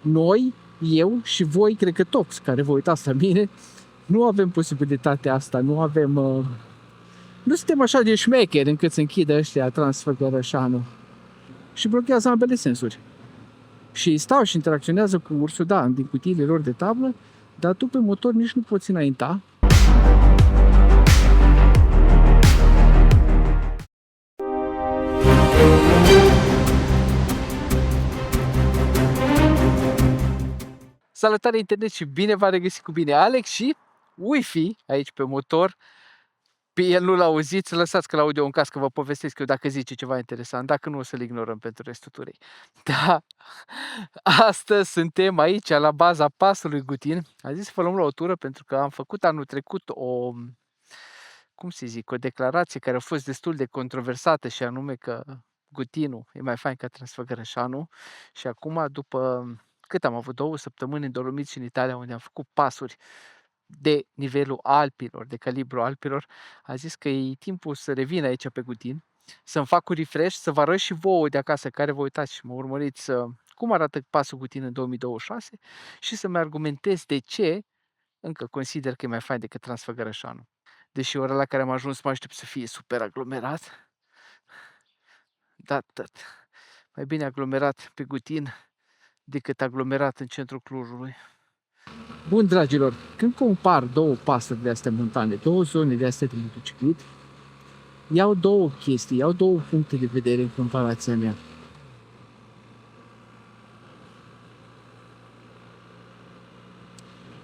Noi, eu și voi, cred că toți care vă uitați la mine, nu avem posibilitatea asta, nu avem... nu suntem așa de șmecheri încât să închidă ăștia Transfăgărășanu și blochează ambele sensuri. Și stau și interacționează cu ursul, da, din cutiile lor de tablă, dar tu pe motor nici nu poți înainta. Salutare internet și bine v-am regăsit cu bine Alex și Wi-Fi aici pe motor. Pe el nu l-auziți, lăsați că l-audio în caz că vă povestesc eu dacă zice ceva interesant, dacă nu o să-l ignorăm pentru restul turei. Da, astăzi suntem aici la baza pasului Gutin. Am zis să vă luăm la o tură pentru că am făcut anul trecut o, cum să zic, o declarație care a fost destul de controversată și anume că Gutinul e mai fain ca Transfăgărășanu și acum după cât am avut 2 săptămâni în Dolomiți și în Italia unde am făcut pasuri de nivelul Alpilor, de calibru Alpilor, a zis că e timpul să revin aici pe Gutin, să-mi fac un refresh, să vă arăt și vouă de acasă care vă uitați și mă urmăriți cum arată pasul Gutin în 2026 și să-mi argumentez de ce încă consider că e mai fain decât Transfăgărășanu. Deși ora la care am ajuns mă aștept să fie super aglomerat, dar tot. Mai bine aglomerat pe Gutin decât aglomerat în centrul Clujului. Bun, dragilor, când compar două pasuri de astea montane, două zone de astea de motociclit, iau două chestii, iau două puncte de vedere în comparația mea.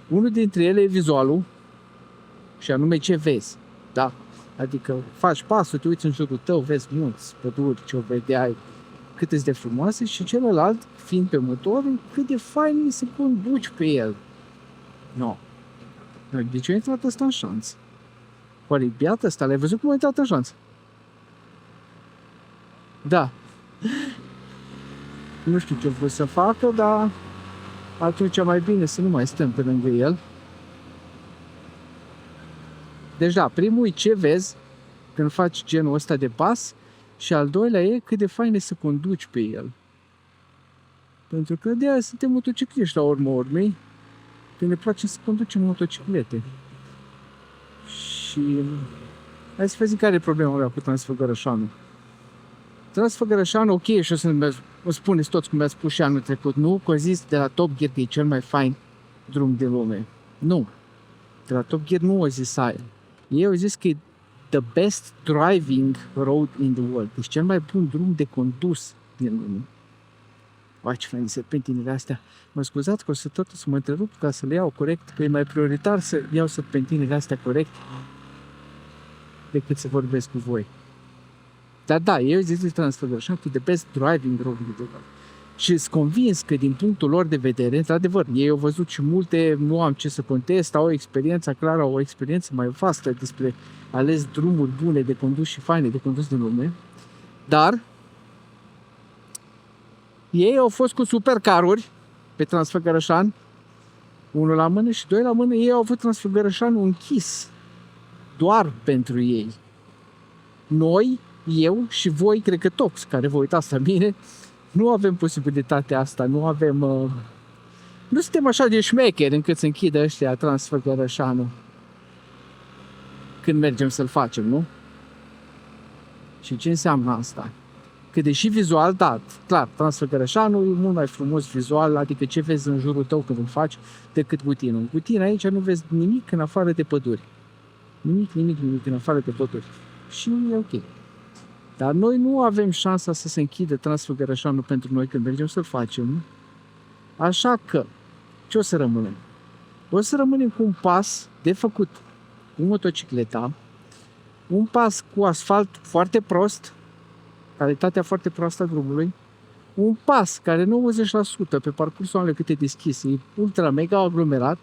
Unul dintre ele e vizualul, și anume ce vezi, da? Adică faci pasul, te uiți în jurul tău, vezi munți, păduri, ce o vedeai, cât îți de frumoase, și celălalt, fiind pe motor, cât de fain să conduci pe el. No. De ce a intrat ăsta în șanț? Oare e beat ăsta? L-ai văzut cum a intrat în șanț? Da. Nu știu ce vreau să facă, dar atunci mai bine să nu mai stăm pe lângă el. Deci da, primul e ce vezi când faci genul ăsta de pas și al doilea e cât de fain e să conduci pe el. Pentru că de aia suntem motocicliști la urma urmei, că ne place să conducem motociclete. Și hai să vă zic care e problema mea cu Transfăgărășanu. Transfăgărășanu, ok, și o să o spuneți toți cum mi-ați spus și anul trecut, nu? Că zis de la Top Gear că e cel mai fain drum din lume. Nu. De la Top Gear nu o zis aia. Ei au zis că e the best driving road in the world. Deci cel mai bun drum de condus din lume. Vai, ce fain serpentinele astea. Mă scuzați că o să mă întrerup ca să le iau corect, că e mai prioritar să iau serpentinele astea corect decât să vorbesc cu voi. Dar da, eu zic de Transfăgărășanu că e the best driving road in the world. Și sunt convins că din punctul lor de vedere, într-adevăr, ei au văzut și multe, nu am ce să contest, au o experiență clară, o experiență mai vastă despre ales drumuri bune de condus și faine de condus din lume, dar ei au fost cu supercaruri pe Transfăgărășan, unul la mână și doi la mână, ei au avut Transfăgărășanul închis doar pentru ei. Noi, eu și voi, cred că toți care vă uitați la mine, nu avem posibilitatea asta, nu avem... nu suntem așa de șmecheri încât să închidă ăștia Transfăgărășanu când mergem să-l facem, nu? Și ce înseamnă asta? Că deși vizual, da, clar, Transfăgărășanu e mult mai frumos vizual, adică ce vezi în jurul tău când îl faci, decât Gutinul. În Gutin aici nu vezi nimic în afară de păduri. Nimic în afară de păduri. Și e ok. Dar noi nu avem șansa să se închidă Transfăgărășanu pentru noi când mergem să-l facem. Așa că, ce o să rămânem? O să rămânem cu un pas de făcut cu motocicleta, un pas cu asfalt foarte prost, calitatea foarte proastă a drumului, un pas care 90% pe parcursul anului cât e deschis, e ultra mega aglomerat,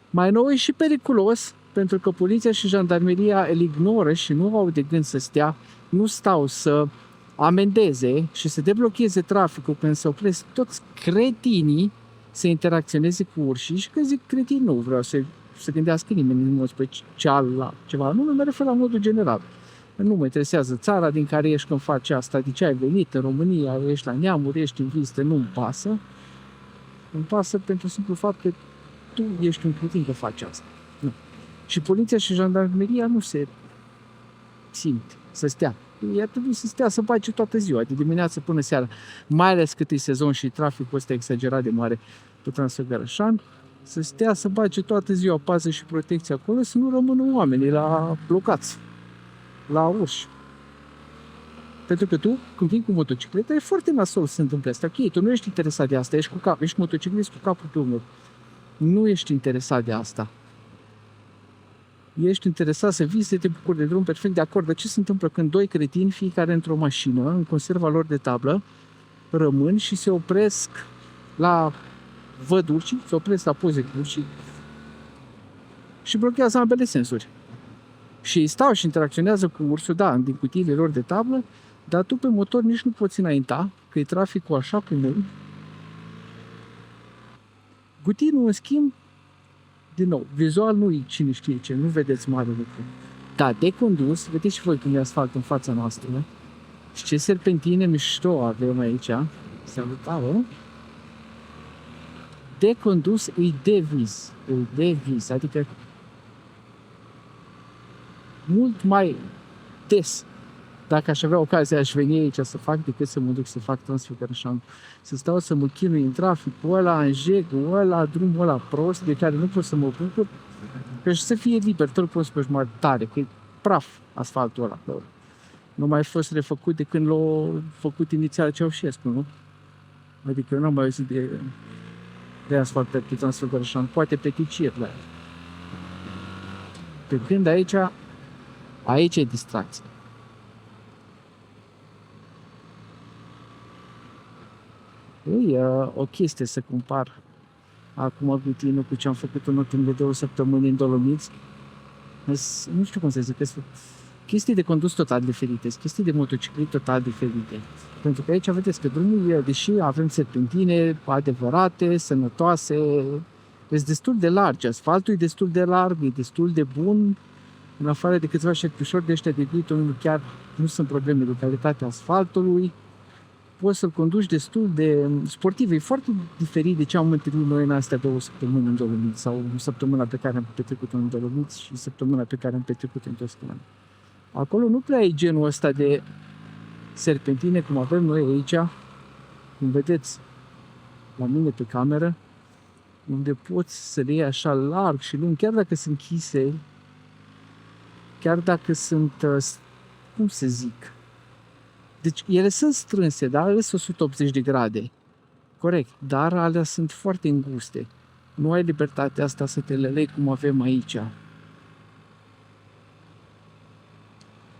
mai nou e și periculos, pentru că poliția și jandarmeria îl ignoră și nu au de gând să stea, nu stau să amendeze și să deblocheze traficul când se opresc toți cretinii să interacționeze cu urșii. Și când zic cretini, nu vreau să gândească nimeni în mod special la ceva, nu mă refer la modul general. Nu mă interesează țara din care ești când faci asta, de ce ai venit în România, ești la neamuri, ești în vizită, nu-mi pasă. Îmi pasă pentru simplu fapt că tu ești un cretin că faci asta. Nu. Și poliția și jandarmeria nu se simt să stea. Ea trebuie să stea să bage toată ziua, de dimineață până seara. Mai ales cât e sezon și traficul ăsta exagerat de mare pe Transfăgărășan, să stea să bage toată ziua pază și protecție acolo, să nu rămână oamenii la blocați, la urși. Pentru că tu, când vii cu motocicleta, e foarte nasol să se întâmple asta. Ok, tu nu ești interesat de asta, ești motociclist cu capul pe umăr. Nu ești interesat de asta. Ești interesat să vii, să te bucuri de drum, perfect de acord. Dar ce se întâmplă când doi cretini, fiecare într-o mașină, în conserva lor de tablă, rămân și se opresc la văduri, se opresc la poze cu și blochează ambele sensuri. Și stau și interacționează cu ursul, da, din cutiile lor de tablă, dar tu pe motor nici nu poți înainta, că e traficul așa cum e. Gutinul, în schimb, din nou, vizual nu-i cine știe ce, nu vedeți mare lucru. Da, de condus, vedeți și voi cum e asfalt în fața noastră. Și ce serpentine mișto avem aici. Salutare! De condus îi de vis, adică mult mai des. Dacă aș avea ocazia, aș veni aici să fac decât să mă duc să fac Transfăgărășan. Să stau să mă chinui în traficul ăla, în jegul ăla, drumul ăla prost, de care nu pot să mă bucur. Că și să fie liber, tot pot să pe tare, că e praf asfaltul ăla. Că nu mai fost refăcut de când l-a făcut inițial Ceaușescu, nu? Adică eu n-am mai auzit de asfalt pe Transfăgărășan, poate pe ticierile. Pe când aici e distracție. E o chestie să compar acum Gutinul cu ce am făcut în ultimele 2 săptămâni în Dolomiți. Nu știu cum să zic, chestii de condus total diferite, chestii de motociclet total diferite. Pentru că aici vedeți că drumul, deși avem serpentine adevărate, sănătoase, sunt destul de largi, asfaltul e destul de larg, e destul de bun, în afară de câțiva șerpișori de ăștia de gliton, chiar nu sunt probleme de calitate asfaltului. Poți să-l conduci destul de sportiv. E foarte diferit de ce am întâlnit noi în astea 2 săptămâni în Dolomiți sau săptămâna pe care am petrecut în Dolomiți și săptămâna pe care am petrecut în Toscana. Acolo nu prea e genul ăsta de serpentine cum avem noi aici, cum vedeți la mine pe cameră, unde poți să le iei așa larg și lung, chiar dacă sunt închise, chiar dacă sunt, cum să zic, deci ele sunt strânse, dar ele sunt 180 de grade. Corect, dar alea sunt foarte înguste. Nu ai libertatea asta să te lelei cum avem aici.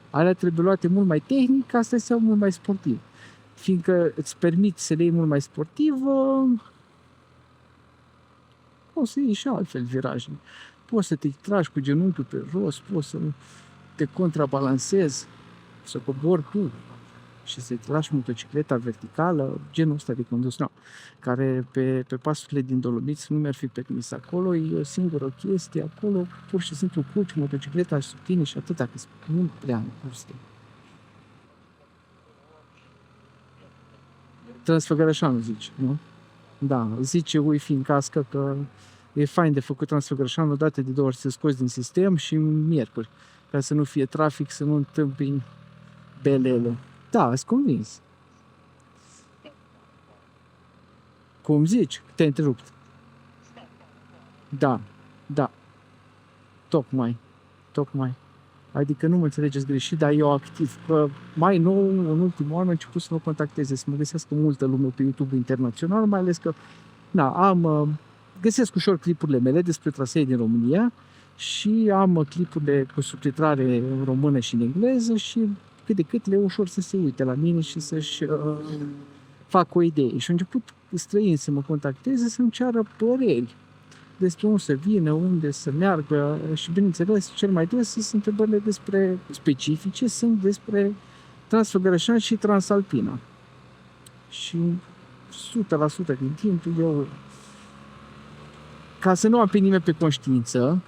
Alea trebuie luate mult mai tehnic, ca să se iau mult mai sportiv. Fiindcă îți permit să le iei mult mai sportiv, poți să iei și altfel viraje. Poți să te tragi cu genunchiul pe jos, poți să te contrabalansezi, să cobori tu și să-ți lași motocicleta verticală, genul ăsta de condus, care pe pasurile din Dolomiți nu mi-ar fi permis. Acolo e o singură chestie, acolo pur și simplu culci motocicleta sub tine și atâta, că sunt mult prea înguste. Transfăgărășanul zice, nu? Da, zice Wi-Fi în cască că e fain de făcut Transfăgărășanul odată de 2 ori să scoți din sistem și miercuri, ca să nu fie trafic, să nu întâmpini belele. Da, îți convins. Cum zici? Te-ai întrerupt. Da. Tocmai. Adică nu mă înțelegeți greșit, dar eu activ. Că mai nou, în ultimul an, am început să mă contacteze, să mă găsească multă lume pe YouTube internațional, mai ales că găsesc ușor clipurile mele despre trasee din România și am clipurile cu subtitrare în română și în engleză și cât de cât le e ușor să se uite la mine și să-și fac o idee. Și au început străini să mă contacteze, să-mi ceară păreri despre unde să vină, unde să meargă și, bineînțeles, cel mai des sunt întrebările despre specifice, sunt despre Transfăgărășan și Transalpina. Și 100% din timp eu, ca să nu am pe nimeni pe conștiință,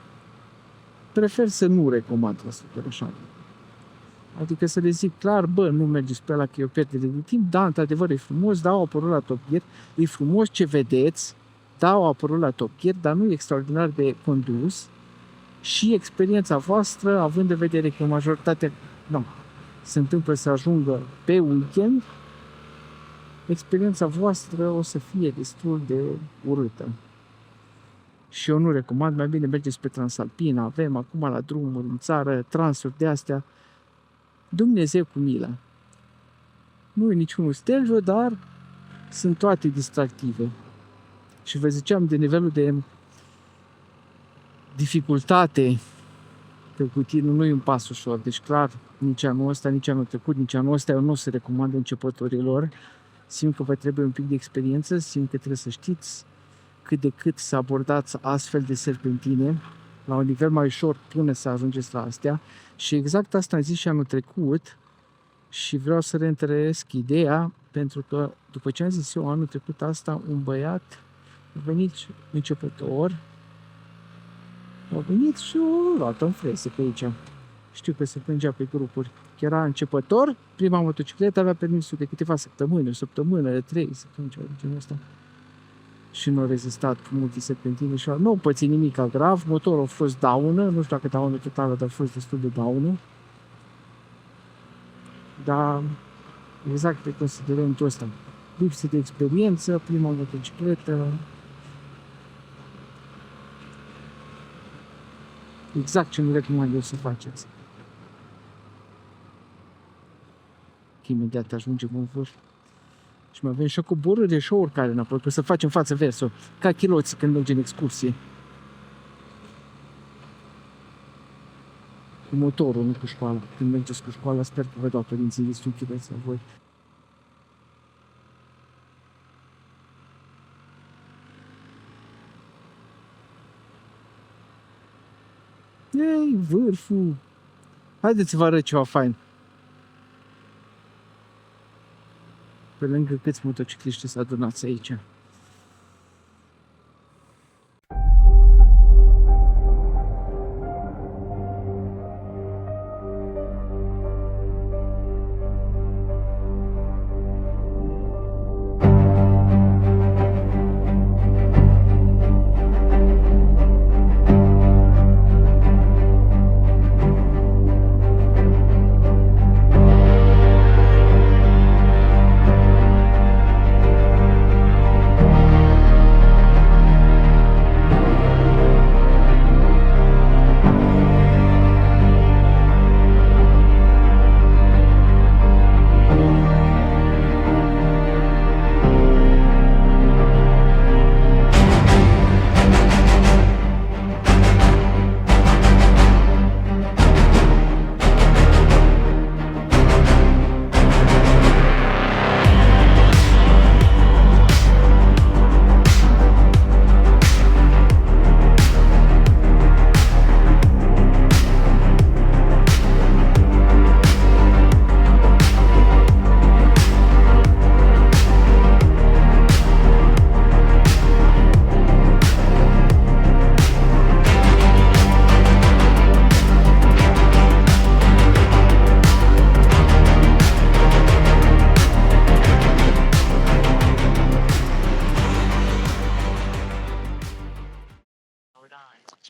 prefer să nu recomand Transfăgărășan. Adică să le zic clar, nu mergeți pe ăla că e o pierdere de timp, da, într-adevăr e frumos, da, au apărut la Top Gear, e frumos ce vedeți, da, au apărut la Top Gear, dar nu e extraordinar de condus și experiența voastră, având în vedere că majoritatea se întâmplă să ajungă pe weekend, experiența voastră o să fie destul de urâtă. Și eu nu recomand, mai bine mergeți pe Transalpina, avem acum la drumuri în țară, transuri de astea, Dumnezeu cu milă. Nu e niciunul stelvio, dar sunt toate distractive. Și vă ziceam de nivelul de dificultate pe cutinul nu e un pas ușor. Deci clar, nici anul ăsta, nici anul trecut, nici anul ăsta eu nu o să recomand începătorilor. Simt că vă trebuie un pic de experiență, simt că trebuie să știți cât de cât să abordați astfel de serpentine la un nivel mai ușor până să ajungeți la astea. Și exact asta am zis și anul trecut și vreau să reîntăresc ideea, pentru că după ce am zis eu anul trecut asta, un băiat a venit începător, a venit și o luat în frese pe aici. Știu că se plângea pe grupuri. Era începător, prima motocicletă avea permisul de câteva săptămâni, o săptămână, de 3 săptămâni, ceva de genul ăsta. Și nu a rezistat multe serpentine și nu a pățit nimic grav, motorul a fost daună, nu știu dacă daună totală, dar a fost destul de daună. Dar exact pe considerentul ăsta, lipsă de experiență, prima motocicletă, exact ce nu recomand eu să faceți. Că imediat ajungem în vârf. Și mai avem și o coborâre și o urcare înapoi, că să facem față versul, ca chiloți când mergem în excursie. Cu motorul, nu cu școala. Când mergeți cu școala, sper că vă dau părinții destul chiloți la voi. Ei, vârful! Haideți să vă arăt ceva fain. Pe lângă câți motocicliști s-a adunat aici.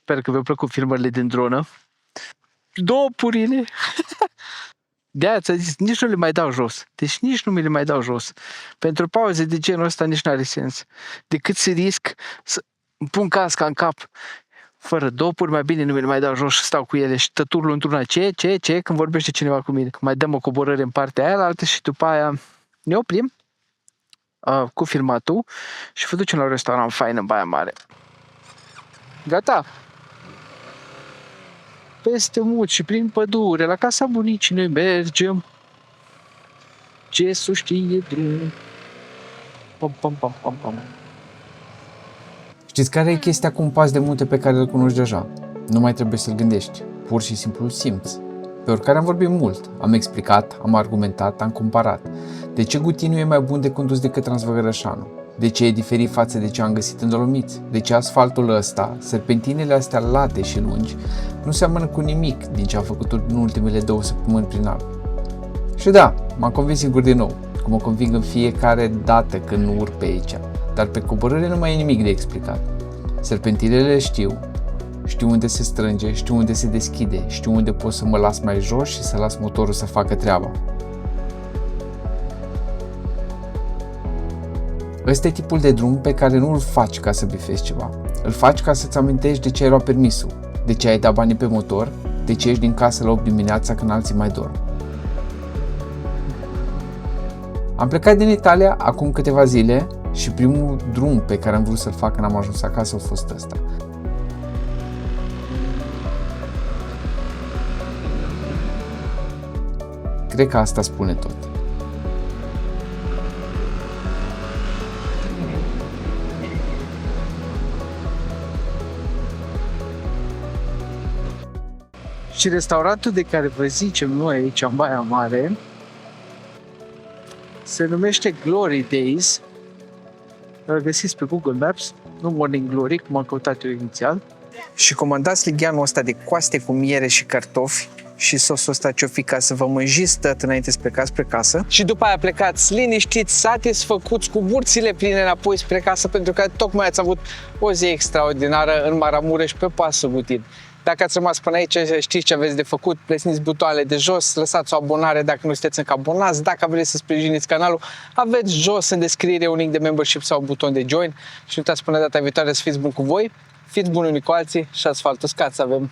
Sper că v-au plăcut filmările din dronă. Dopurile! De-aia ți-a zis, nici nu le mai dau jos. Deci nici nu mi le mai dau jos. Pentru pauze de genul ăsta nici n-are sens. Decât să risc să pun casca în cap fără dopuri, mai bine nu mi le mai dau jos și stau cu ele și tăturlu într-una. Ce? Când vorbește cineva cu mine. Mai dăm o coborâre în partea aia la altă și după aia ne oprim cu filmatul și vă ducem la un restaurant fain în Baia Mare. Gata! Peste munți și prin pădure, la casa bunicii noi mergem. Ce să știe drum. Pam, pam, pam, pam, pam. Știți care e chestia cu un pas de munte pe care îl cunoști deja? Nu mai trebuie să-l gândești, pur și simplu îl simți. Pe oricare am vorbit mult, am explicat, am argumentat, am comparat. De ce Gutinu e mai bun de condus decât Transfăgărășanu? De ce e diferit față de ce am găsit în Dolomiți? De ce asfaltul ăsta, serpentinele astea late și lungi, nu seamănă cu nimic din ce am făcut în ultimele 2 săptămâni prin Alp? Și da, m-am convins singur din nou, cum mă conving în fiecare dată când urc pe aici. dar pe coborâre nu mai e nimic de explicat. Serpentilele știu unde se strânge, știu unde se deschide, știu unde pot să mă las mai jos și să las motorul să facă treaba. Ăsta e tipul de drum pe care nu îl faci ca să bifezi ceva. Îl faci ca să-ți amintești de ce ai luat permisul, de ce ai dat banii pe motor, de ce ești din casă la 8 dimineața când alții mai dorm. Am plecat din Italia acum câteva zile și primul drum pe care am vrut să-l fac când am ajuns acasă a fost ăsta. Cred că asta spune tot. Și restaurantul de care vă zicem noi aici în Baia Mare se numește Glory Days. Îl găsiți pe Google Maps, nu Morning Glory, cum am căutat eu inițial. Și comandați ligheanul ăsta de coaste cu miere și cartofi și sosul ăsta ce-o fi ca să vă mânjiți tot înainte să plecați spre casă. Și după aia plecați liniștiți, satisfăcuți, cu burțile pline înapoi spre casă, pentru că tocmai ați avut o zi extraordinară în Maramureș pe Pasă Gutin. Dacă ați rămas până aici, știți ce aveți de făcut, plesniți butoanele de jos, lăsați o abonare dacă nu sunteți încă abonați, dacă vreți să sprijiniți canalul, aveți jos în descriere un link de membership sau un buton de join și nu uitați până data viitoare să fiți buni cu voi, fiți buni unii cu alții și asfalt uscat să avem.